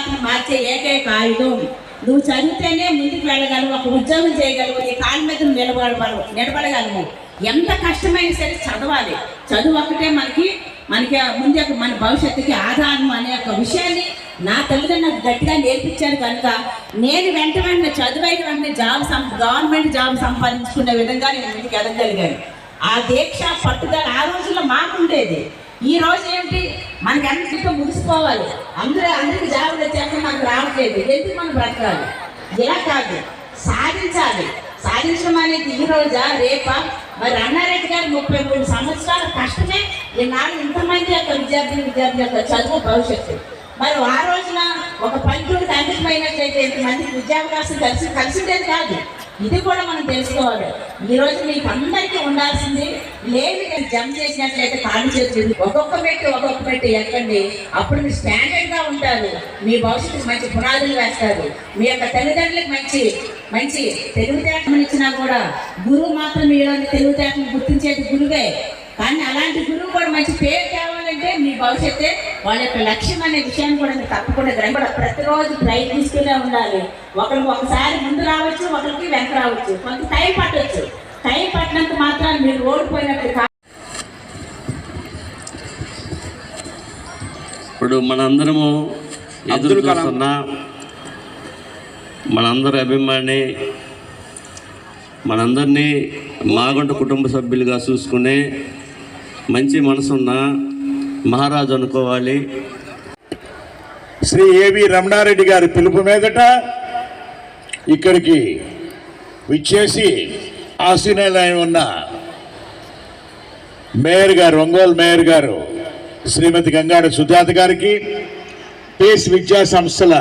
తలరాతను మార్చే ఏకైక ఆయుధం. నువ్వు చదివితేనే ముందుకు వెళ్ళగలవు, ఒక ఉద్యోగం చేయగలవు, నీ కాళ్ళ మీద నిలబడగలవు. ఎంత కష్టమైనా సరే చదవాలి. చదువు ఒకటే మనకి ముందు మన భవిష్యత్తుకి ఆధారం అనే ఒక విషయాన్ని నా తల్లిదండ్రులు నాకు గట్టిగా నేర్పించారు. కనుక నేను వెంటనే చదువైన వెంటనే గవర్నమెంట్ జాబ్ సంపాదించుకునే విధంగా నేను ముందుకు ఎదగలిగాను. ఆ దీక్ష పట్టుదల ఆ రోజుల్లో మాకుండేది. ఈ రోజు ఏంటి, మనకి అన్నింటితో ముగిసిపోవాలి, అందరికి జాబులు వచ్చాక మనకు రావట్లేదు, ఎందుకు మనం బ్రతకాలి? ఇలా కాదు, సాధించాలి. సాధించడం అనేది ఈ రోజా రేపా? మరి రమణారెడ్డి గారు 33 సంవత్సరాల కష్టమే ఈనాడు ఇంతమంది యొక్క విద్యార్థి యొక్క చదువు భవిష్యత్తు. మరి ఆ రోజున ఒక పల్లెటూరుకి అంకితమైనట్లయితే ఇంతమందికి విద్యావకాశం కలిసిందేది కాదు. ఇది కూడా మనం తెలుసుకోవాలి. ఈ రోజు మీకు అందరికీ ఉండాల్సింది లేని జంప్ చేసినట్లయితే కాళ్ళు చేస్తుంది ఒక్కొక్క మెట్టు ఎక్కండి. అప్పుడు మీరు స్టాండర్డ్గా ఉంటారు, మీ భవిష్యత్తుకు మంచి పునాదులు వేస్తారు. మీ యొక్క తల్లిదండ్రులకు మంచి తెలివితేటలు ఇచ్చినా కూడా గురువు మాత్రం మీలోని తెలివితేటలు గుర్తించేది గురువే. కానీ అలాంటి గురువు కూడా మంచి పేరు తేవాలంటే మీ భవిష్యత్తే వాళ్ళ యొక్క లక్ష్యం అనే విషయాన్ని కూడా మీరు తప్పకుండా కూడా ప్రతిరోజు ప్రయత్నిస్తూనే ఉండాలి. ఒకసారి ముందు రావచ్చు, ఒకరికి వెనక రావచ్చు, కొంత టైం పట్టవచ్చు. టైం పట్టినంత మాత్రాన్ని మీరు ఓడిపోయినట్టు కాదు. ఇప్పుడు మనందరము ఎదురు చూస్తున్న మనందరి అభిమాని, మనందరినీ మాగుంట కుటుంబ సభ్యులుగా చూసుకునే మంచి మనసున్న మహారాజు అనుకోవాలి. శ్రీ ఏవి రమణారెడ్డి గారి పిలుపు మీదట ఇక్కడికి విచ్చేసి ఆశీనులైన ఉన్న మేయర్ గారు, ఒంగోలు మేయర్ గారు శ్రీమతి గంగాడ సుజాత గారికి, పేస్ విద్యా సంస్థల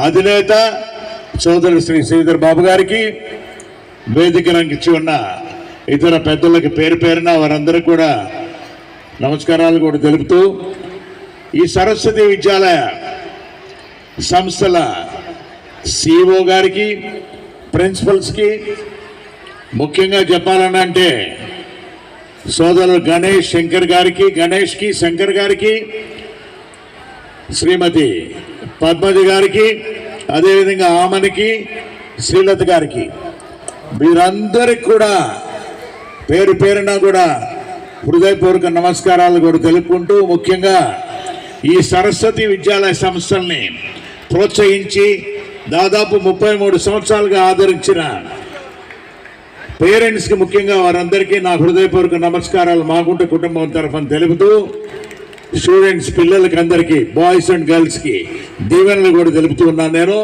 అధినేత సోదరుడు శ్రీ శ్రీధర్ బాబు గారికి, వేదికలకు ఇచ్చి ఉన్న ఇతర పెద్దలకి పేరున వారందరూ కూడా నమస్కారాలు కూడా తెలుపుతూ, ఈ సరస్వతి విద్యాలయ సంస్థల సిఇఓ గారికి, ప్రిన్సిపల్స్కి, ముఖ్యంగా చెప్పాలనంటే సోదరులు గణేష్కి శంకర్ గారికి, శ్రీమతి పద్మజి గారికి, అదేవిధంగా ఆమనికి, శ్రీలత గారికి, వీరందరికి కూడా పేరున కూడా హృదయపూర్వక నమస్కారాలు కూడా తెలుపుకుంటూ, ముఖ్యంగా ఈ సరస్వతి విద్యాలయ సంస్థల్ని ప్రోత్సహించి దాదాపు 33 సంవత్సరాలుగా ఆదరించిన పేరెంట్స్కి ముఖ్యంగా వారందరికీ నా హృదయపూర్వక నమస్కారాలు మాగుంట కుటుంబం తరఫున తెలుపుతూ, స్టూడెంట్స్ పిల్లలకి అందరికీ, బాయ్స్ అండ్ గర్ల్స్కి దీవెనలు కూడా తెలుపుతూ ఉన్నాను. నేను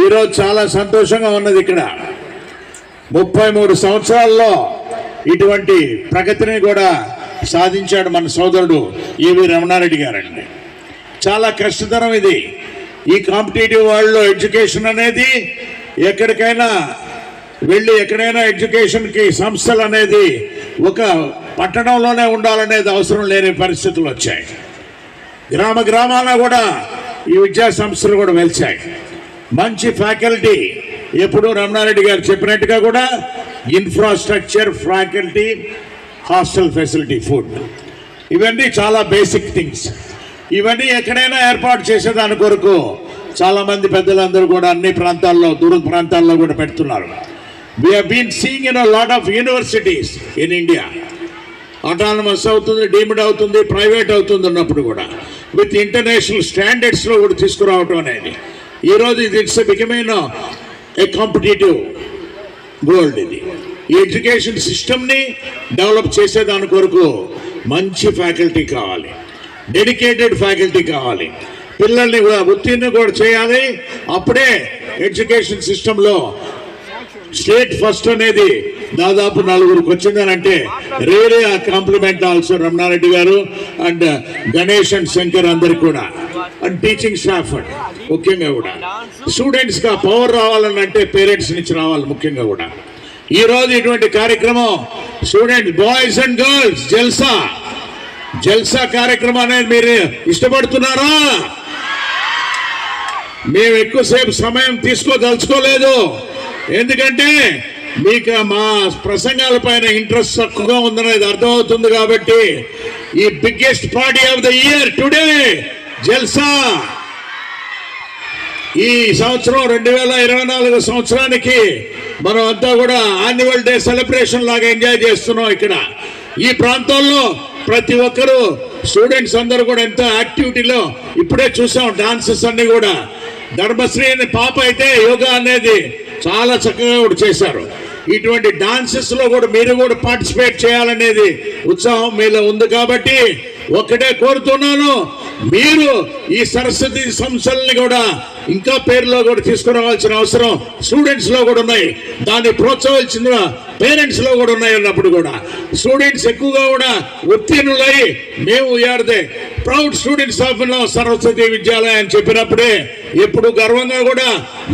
ఈరోజు చాలా సంతోషంగా ఉన్నది. ఇక్కడ 33 సంవత్సరాల్లో ఇటువంటి ప్రగతిని కూడా సాధించాడు మన సోదరుడు ఏవి రమణారెడ్డి గారండి. చాలా కష్టతరం ఇది. ఈ కాంపిటేటివ్ వరల్డ్లో ఎడ్యుకేషన్ అనేది ఎక్కడికైనా వెళ్ళి ఎక్కడైనా ఎడ్యుకేషన్కి సంస్థలు అనేది ఒక పట్టణంలోనే ఉండాలనేది అవసరం లేని పరిస్థితులు వచ్చాయి. గ్రామాల కూడా ఈ విద్యా సంస్థలు కూడా వెలిచాయి. మంచి ఫ్యాకల్టీ, ఎప్పుడు రమణారెడ్డి గారు చెప్పినట్టుగా కూడా infrastructure, faculty, hostel facility, food, ఇవన్నీ చాలా బేసిక్ థింగ్స్. ఇవన్నీ ఎక్కడైనా ఏర్పాటు చేసేదాని కొరకు చాలామంది పెద్దలందరూ కూడా అన్ని ప్రాంతాల్లో, దూర ప్రాంతాల్లో కూడా పెడుతున్నారు. We have been seeing in a lot of universities in India. Autonomous అవుతుంది, డీమ్డ్ అవుతుంది, ప్రైవేట్ అవుతుంది ఉన్నప్పుడు కూడా విత్ ఇంటర్నేషనల్ స్టాండర్డ్స్లో కూడా తీసుకురావటం అనేది ఈరోజు it's becoming a competitive world. ఇది ఈ ఎడ్యుకేషన్ సిస్టమ్ని డెవలప్ చేసేదాని కొరకు మంచి ఫ్యాకల్టీ కావాలి, డెడికేటెడ్ ఫ్యాకల్టీ కావాలి, పిల్లల్ని ఉత్తీర్ణం కూడా చేయాలి. అప్పుడే ఎడ్యుకేషన్ సిస్టంలో స్టేట్ ఫస్ట్ అనేది దాదాపు 4గురికి వచ్చిందని అంటే రియలీ ఆ కాంప్లిమెంట్ ఆల్సో రమణారెడ్డి గారు అండ్ గణేష్ అండ్ శంకర్ అందరికి కూడా, అండ్ టీచింగ్ స్టాఫ్ ముఖ్యంగా కూడా. స్టూడెంట్స్కి ఆ పవర్ రావాలని అంటే పేరెంట్స్ నుంచి రావాలి ముఖ్యంగా కూడా. ఈరోజు ఇటువంటి కార్యక్రమం స్టూడెంట్ బాయ్స్ అండ్ గర్ల్స్ జల్సా కార్యక్రమం అనేది మీరు ఇష్టపడుతున్నారా? మేము ఎక్కువసేపు సమయం తీసుకోదలుచుకోలేదు, ఎందుకంటే మీకు మా ప్రసంగాల పైన ఇంట్రెస్ట్ తక్కువగా ఉందనేది అర్థమవుతుంది. కాబట్టి ఈ biggest party of the year today Jalsa ఈ సంవత్సరం 2024 సంవత్సరానికి మనం అంతా కూడా యాన్యువల్ డే సెలబ్రేషన్ లాగా ఎంజాయ్ చేస్తున్నాం. ఇక్కడ ఈ ప్రాంతాల్లో ప్రతి ఒక్కరూ స్టూడెంట్స్ అందరూ కూడా ఎంతో యాక్టివిటీలో ఇప్పుడే చూసాం. డాన్సెస్ అన్ని కూడా ధర్మశ్రీ అనే పాప అయితే యోగా అనేది చాలా చక్కగా కూడా చేశారు. ఇటువంటి డాన్సెస్ లో కూడా మీరు కూడా పార్టిసిపేట్ చేయాలనేది ఉత్సాహం మీలో ఉంది. కాబట్టి ఒక్కటే కోరుతున్నాను, మీరు ఈ సరస్వతి సంస్థల్ని కూడా ఇంకా పేరులో కూడా తీసుకురావాల్సిన అవసరం స్టూడెంట్స్ లో కూడా ఉన్నాయి. దాన్ని ప్రోత్సహించిన పేరెంట్స్ లో కూడా ఉన్నాయి. అన్నప్పుడు కూడా స్టూడెంట్స్ ఎక్కువగా కూడా ఉత్తీర్ణులై మేము వీఆర్దే ప్రౌడ్ స్టూడెంట్స్ ఆఫ్ సరస్వతి విద్యాలయం అని చెప్పినప్పుడే ఎప్పుడు గర్వంగా కూడా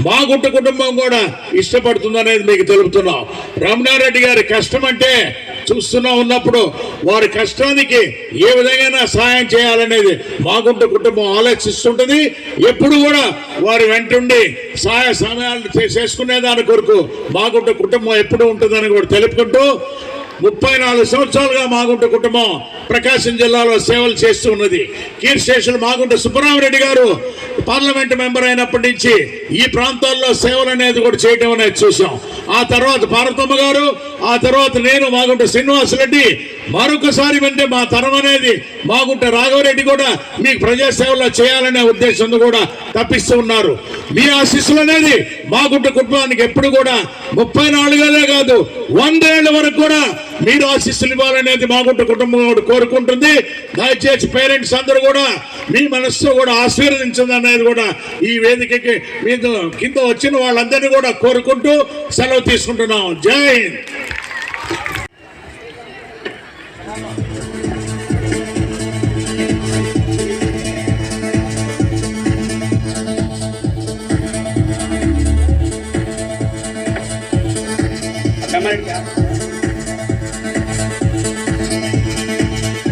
మాగుంట కుటుంబం కూడా ఇష్టపడుతుంది అనేది మీకు తెలుపుతున్నాం. రమణారెడ్డి గారి కష్టం అంటే చూస్తున్నా ఉన్నప్పుడు వారి కష్టానికి ఏ విధంగా సహాయం చేయాలనేది మాగుంట కుటుంబం ఆలోచిస్తుంటుంది. ఎప్పుడు కూడా వారి వెంటుండి సహాయ సమయాలు చేసుకునే దాని కొరకు మాగుంట కుటుంబం ఎప్పుడు ఉంటుందని కూడా తెలుపుకుంటూ 34 సంవత్సరాలుగా మాగుంట కుటుంబం ప్రకాశం జిల్లాలో సేవలు చేస్తూ ఉన్నది. కీర్ స్టేషన్ మాగుంట సుబ్బరామరెడ్డి గారు పార్లమెంట్ మెంబర్ అయినప్పటి నుంచి ఈ ప్రాంతాల్లో సేవలు అనేది కూడా చేయడం అనేది చూసాం. ఆ తర్వాత పార్వతమ్మ గారు, ఆ తర్వాత నేను మాగుంట శ్రీనివాసరెడ్డి, మరొకసారి అంటే మా తరం అనేది మాగుంట రాఘవరెడ్డి కూడా మీకు ప్రజాసేవలో చేయాలనే ఉద్దేశంతో కూడా తప్పిస్తూ ఉన్నారు. మీ ఆశీస్సులు అనేది మాగుంట కుటుంబానికి ఎప్పుడు కూడా 34 కాదు 100 ఏళ్ల వరకు కూడా మీరు ఆశీస్సులు ఇవ్వాలనేది మాగుంట కుటుంబం కోరుకుంటుంది. దయచేసి పేరెంట్స్ అందరూ కూడా మీ మనస్సుతో కూడా ఆశీర్వదించండి అనేది కూడా ఈ వేదికకి మీద కింద వచ్చిన వాళ్ళందరినీ కూడా కోరుకుంటూ సెలవు తీసుకుంటున్నాం. జై Hind.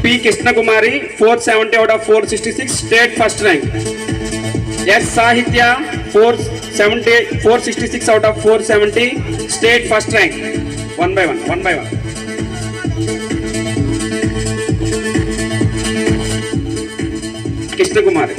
P. Krishna Kumari, 470 out of 466, state first rank. S. Sahitya, 466 out of 470, state first rank. One by one. Krishna Kumari.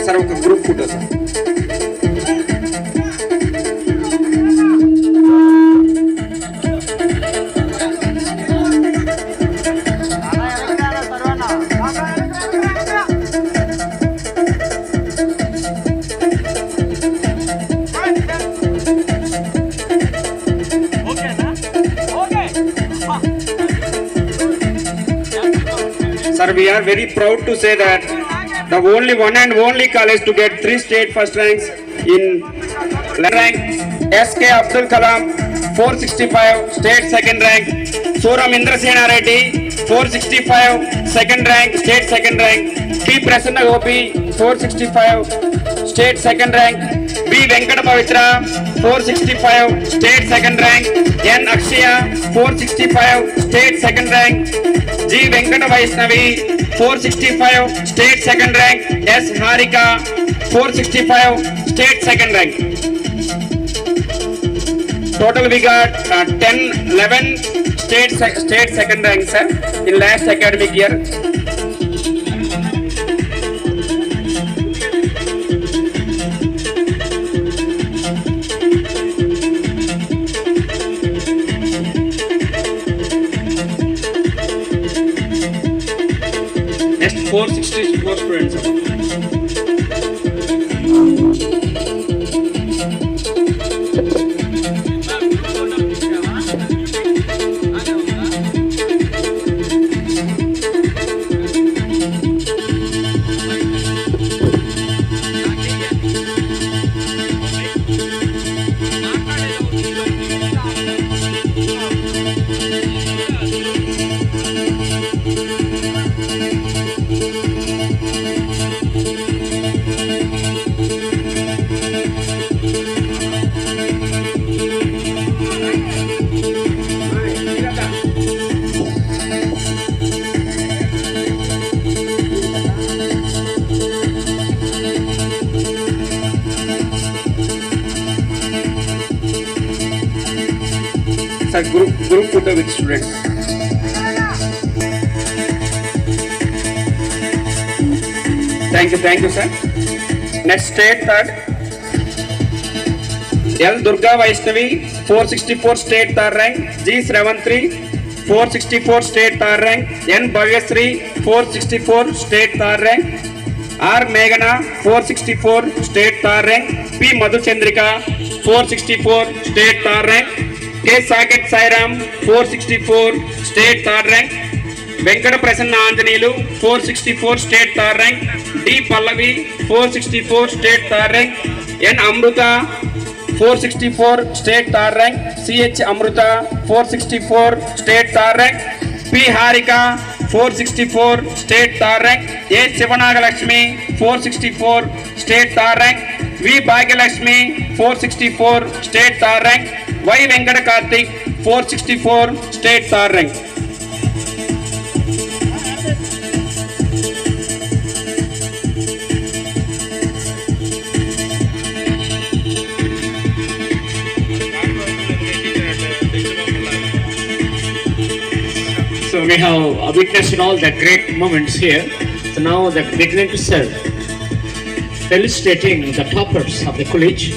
Sir, ఒక group photo sir. Sir, we are very proud to say that the only one and only college to get 3 state first ranks in rank. S.K. Abdul Kalam, 465, state second rank. Suram Indrasena Reddy, 465, second rank, state second rank. T. Prasanna Gopi, 465, state second rank. B. Venkata Pavitra, 465, state second rank. N. Akshaya, 465, state second rank. G. Venkata Vaishnavi, 465, state second rank. S. Harika, 465, state second rank. Total we got 11 state second rank, sir, in last academic year. Next 464 students. sir, group photo with students. Thank you, sir. Next state third. L. Durga Vaishnavi, 464 state third rank. G. Sravantri, 464 state third rank. N. Bhavyasri, 464 state third rank. R. Meghana, 464 state third rank. P. Madhuchandrika, 464 state third rank. K. Saket Sairam, 464 state third rank. Venkata Prasanna Anjaneelu, 464 state third rank. D. Pallavi, 464 state third rank. N. Amruta, 464 state third rank. C.H. Amruta, 464 state third rank. P. Harika, 464 state third rank. A. Shivanagalakshmi, 464 state third rank. V. Bhagyalakshmi, 464 state third rank. Y. Venkata Karthik, 464 state third rank. So we have witnessed all the great moments here. So now the beginning to serve, felicitating the toppers of the college.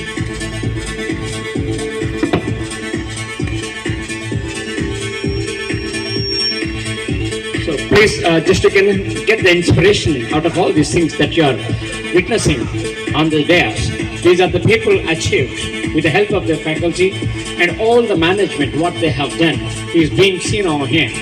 So please, just you can get the inspiration out of all these things that you are witnessing on the dais. These are the people achieved with the help of the faculty and all the management. What they have done is being seen over here.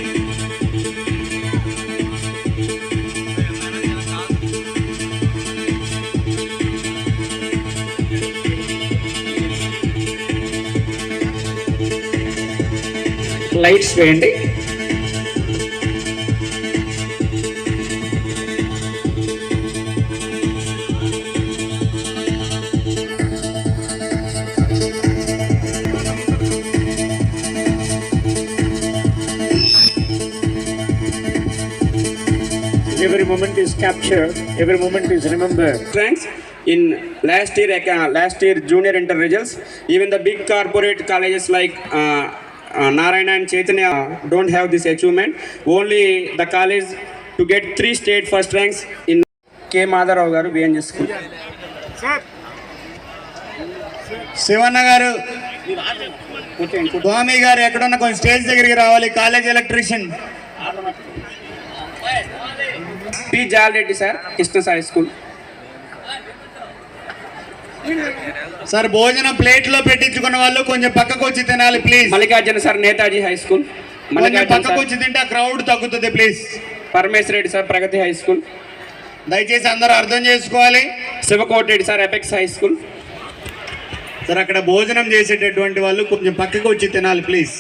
Lights వేయండి. Every moment is captured, every moment is remembered. Ranks in last year junior inter results. Even the big corporate colleges like Narayana and Chaitanya don't have this achievement. Only the college to get 3 state first ranks in K. Madharav garu BNJ school. Shivanna గారు, స్వామి గారు ఎక్కడున్న కొంచెం stage దగ్గరికి రావాలి. College electrician P. Jalreddy sir, Krishna High School. Sir, భోజనం plate లో పెట్టించుకున్న వాళ్ళు కొంచెం పక్కకు వచ్చి తినాలి please. Mallikarjuna sir, Netaji High School. కొంచెం పక్కకు వచ్చి తింటే ఆ క్రౌడ్ తగ్గుతుంది please. Parmesh Reddy sir, Pragati High School. దయచేసి అందరూ అర్థం చేసుకోవాలి. Sivakot Reddy sir, Apex High School. Sir, అక్కడ భోజనం చేసేటటువంటి వాళ్ళు కొంచెం పక్కకు వచ్చి తినాలి please.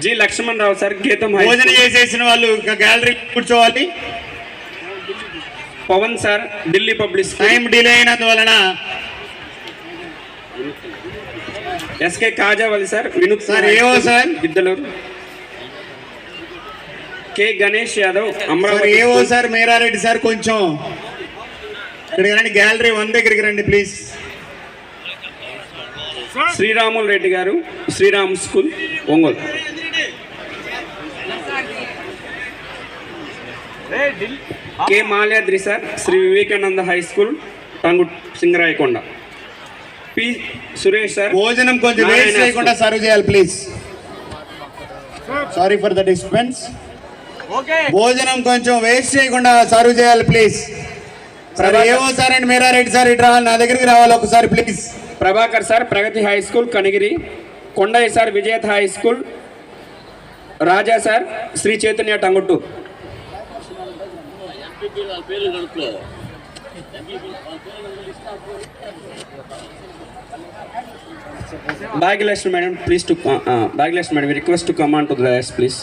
G. Lakshman Rao sir, Getam High భోజనం School. చేసేసిన వాళ్ళు గ్యాలరీ కూర్చోవాలి. Pawan sir, Delhi Public School. Time delay అయినందువలన SK Kajawali sir, Vinut Sir, AO sir. Viddalur. K. Ganesh Yadav, sir, Amravati ఏవో School. సార్, మేరారెడ్డి సార్ కొంచెం ఇక్కడికి రండి. Gallery 1 దగ్గరికి రండి please. Sriramul Reddy garu, Sriram School, Ongol. K. Malyadri sir, Sri Vivekananda High School, Tangut Singrayakonda. P. Suresh sir, భోజనం కొంచెం waste Narayana చేయకుండా serve చేయాలి please. Sorry for the disturbance. భోజనం కొంచెం వేస్ట్ చేయకుండా సర్వ్ చేయాలి ప్లీజ్. సార్, ఏవో sir and Meerareddy sir ఇటు రావాలి, నా దగ్గరికి రావాలి ఒకసారి please. Prabhakar sir, Pragati High School, Kanigiri. Kondai sir, Vijayat High School. Raja sir, Sri Chaitanya Tanguttur. Bhagyalakshmi madam, please to Bhagyalakshmi madam, we request to come on to the dais, please.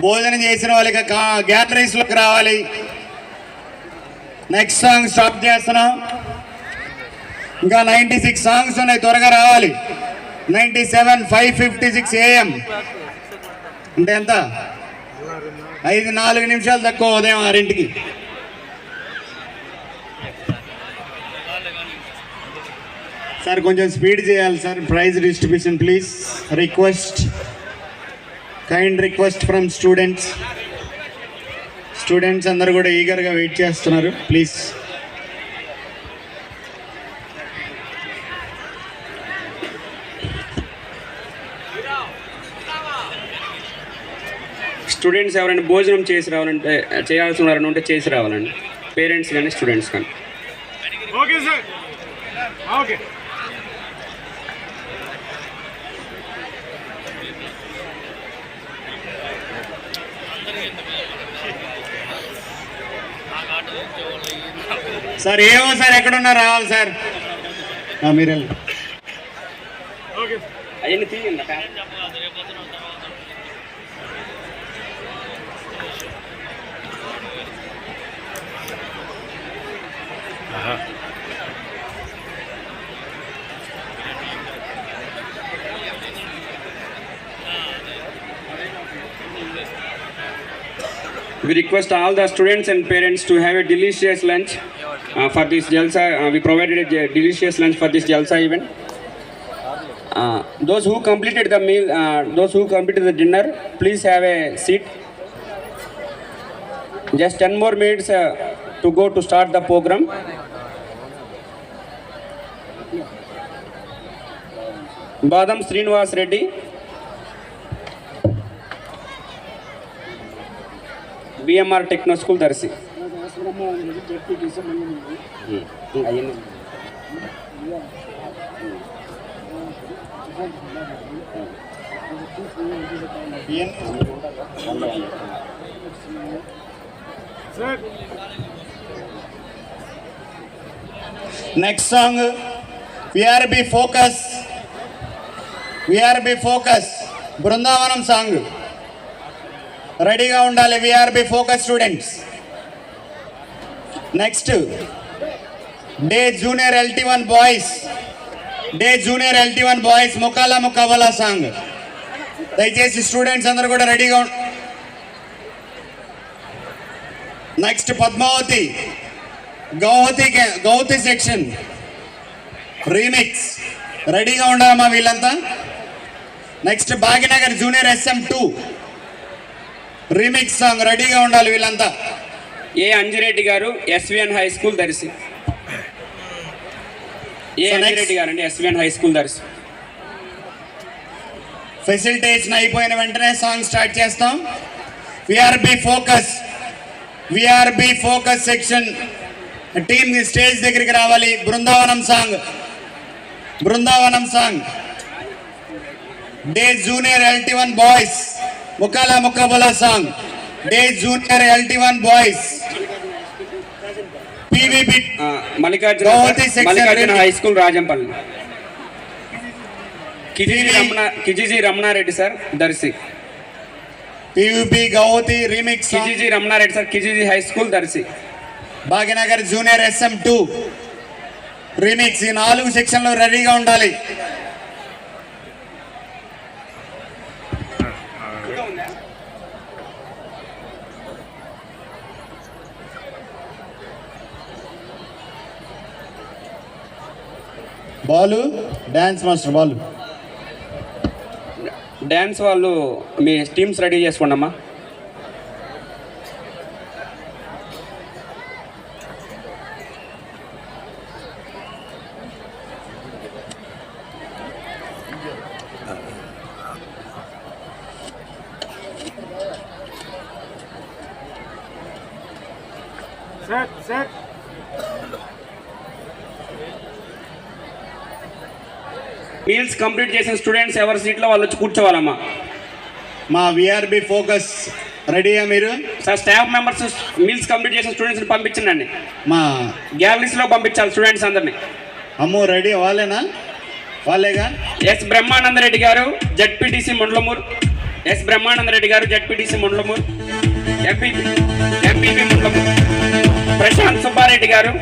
భోజనం చేసిన వాళ్ళకి galleries లోకి రావాలి. Next song start చేస్తున్నాం. ఇంకా 96 songs ఉన్నాయి, త్వరగా రావాలి. 97 5:56 AM అంటే ఎంత? 4 నిమిషాలు తక్కువ ఉదయం 6ంటికి. సార్ కొంచెం స్పీడ్ చేయాలి sir. Prize distribution please. Request, kind request from students. Students అందరు కూడా ఈగర్గా వెయిట్ చేస్తున్నారు. ప్లీజ్. స్టూడెంట్స్ ఎవరైనా భోజనం చేసి రావాలంటే, చేయాల్సి ఉన్నారని ఉంటే చేసి రావాలండి, పేరెంట్స్ కానీ స్టూడెంట్స్ కానీ. Okay sir. ఓకే. సార్ ఏమో సార్ ఎక్కడున్నా రావాలి సార్. మీరు వెళ్ళి అవన్నీ తీయండి. We request all the students and parents to have a delicious lunch for this Jalsa. We provided a delicious lunch for this Jalsa event. Those who completed the meal, those who completed the dinner, please have a seat. Just 10 more minutes to go to start the program. Badam Srinivas Reddy. BMR Techno School Darsi. Next song VRB focus. VRB focus Brindavanam song రెడీగా ఉండాలి. VRB focus students. Next day junior LT1 boys. Day junior LT1 boys Mukkala Mukkabala song. దయచేసి students అందరూ కూడా రెడీగా next Padmavati Gauhati section remix రెడీగా ఉండాలమ్మా వీళ్ళంతా. Next Bhagyanagar junior SM2 remix song రెడీగా ఉండాలి వీళ్ళంతా. ఏ అంజిరెడ్డి గారు SVN high school Darsi. A Anjireddy గారు అండి SVN high school Darsi. Facilitation అయిపోయిన వెంటనే సాంగ్ స్టార్ట్ చేస్తాం. VRB focus. VRB focus section team stage దగ్గరికి రావాలి. Brindavanam song. Brindavanam song. Day junior LT1 boys Mukkala Mukkabala song. Day junior LT1 boys PVB Mallikarjuna high school Rajampalli. కిజిజి Ramanareddy sir Darsi. PVB Gauhati remix. కిజిజి Ramanareddy sir కిజిజి high school Darsi. Bhagyanagar junior SM2 remix. ఈ 4 సెక్షన్లు రెడీగా ఉండాలి. Balu dance master Balu. Dance వాళ్ళు మీ టీమ్స్ రెడీ చేసుకోండి అమ్మా. మీల్స్ కంప్లీట్ చేసిన స్టూడెంట్స్ ఎవరి సీట్లో వాళ్ళు వచ్చి కూర్చోవాలమ్మా. మా విఆర్బి ఫోకస్ రెడీయా మీరు? Sir staff members meals complete చేసిన స్టూడెంట్స్ని పంపించండి. మా గ్యాలరీస్లో పంపించాలి స్టూడెంట్స్ అందరినీ. అమ్మో రెడీ వాళ్ళేనా? వాళ్ళేగా. ఎస్ బ్రహ్మానందరెడ్డి గారు జడ్పీటీసీ మండలమూరు. ఎస్ బ్రహ్మానందరెడ్డి గారు జడ్పీటీసీ మండలమూరు. ఎంపీపీ మండలమూరు. ప్రశాంత్ సుబ్బారెడ్డి గారు.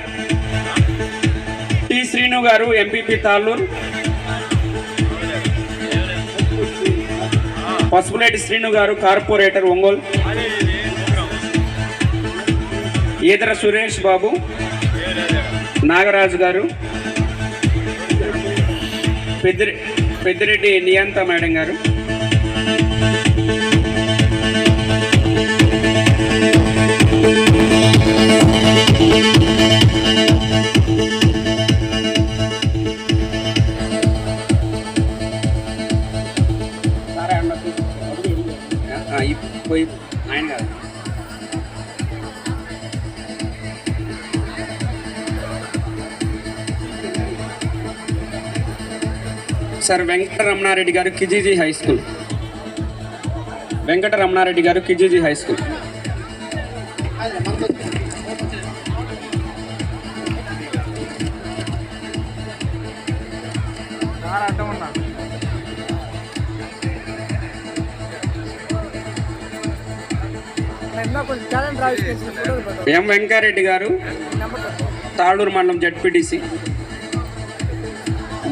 టి శ్రీను గారు ఎంపీపీ తాళ్ళూరు. పసుపులేటి శ్రీను గారు కార్పొరేటర్ ఒంగోలు. ఈదర సురేష్ బాబు. నాగరాజు గారు. పెద్దిరెడ్డి నియంత మేడం గారు. పోయి ఆయన గారు. సార్ వెంకటరమణారెడ్డి గారు కిజీజీ హై స్కూల్. వెంకటరమణారెడ్డి గారు కిజీజీ హై స్కూల్. ఎం వెంకారెడ్డి గారు తాళూరు మండలం జడ్పీటీసీ.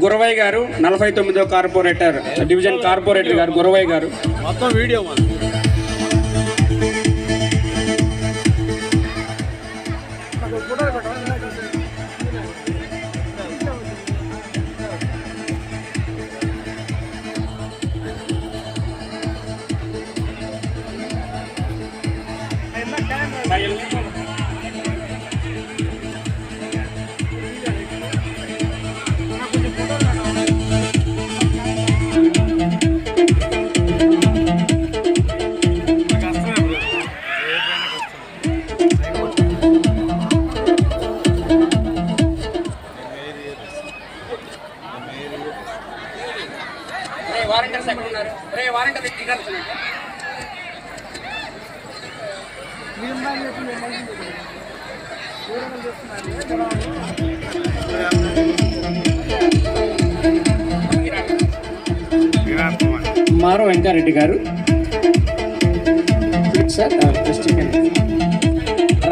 గురవయ్య గారు 49వ కార్పొరేటర్ డివిజన్ కార్పొరేటర్ గారు గురవయ్య గారు. మొత్తం వీడియో వారంటీర్స్ ఎక్కడ ఉన్నారు? వారంటీర్ మారో వెంకారెడ్డి గారు. సార్ జస్ట్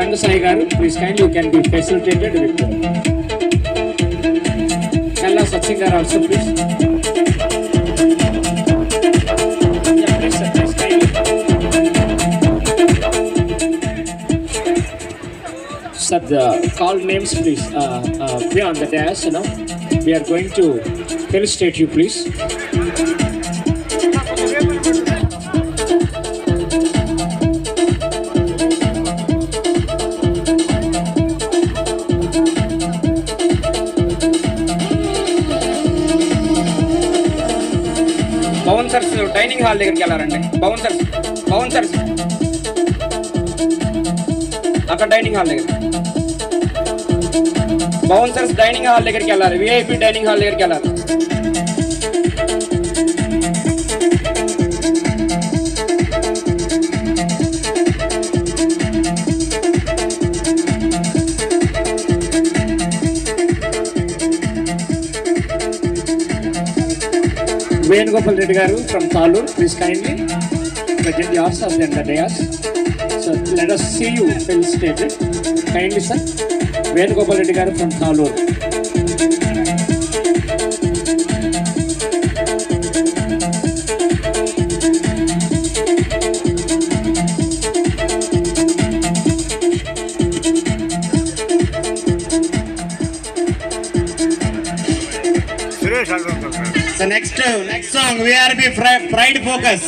రంగసాయి గారు please kindly you can be facilitated with కల్లా సత్సింగ్ గారు also please. Sir, the call names please be on the dash. We are going to felicitate you, please. Bouncers dining hall దగ్గరికి వెళ్ళారండి. Bouncers అక్కడ dining hall దగ్గర. Bouncers dining hall దగ్గరికి వెళ్ళాలి. VIP dining hall దగ్గరికి వెళ్ళాలి. Venugopal Reddy garu from Thalur, please kindly present yourself in the dais. So let us see you felicitated. Kindly sir, Venugopal Reddy garu from Thalur. So next song VRB Pride Focus.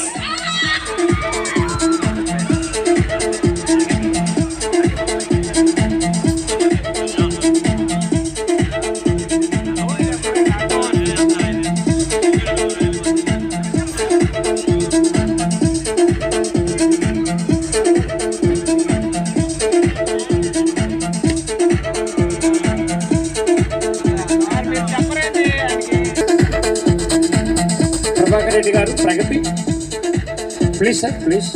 Prabhakar Reddy garu Pragati, please sir, please.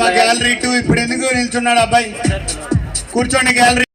మా gallery 2. ఇప్పుడు ఎందుకు నిల్చున్నాడు అబ్బాయి? కూర్చోండి gallery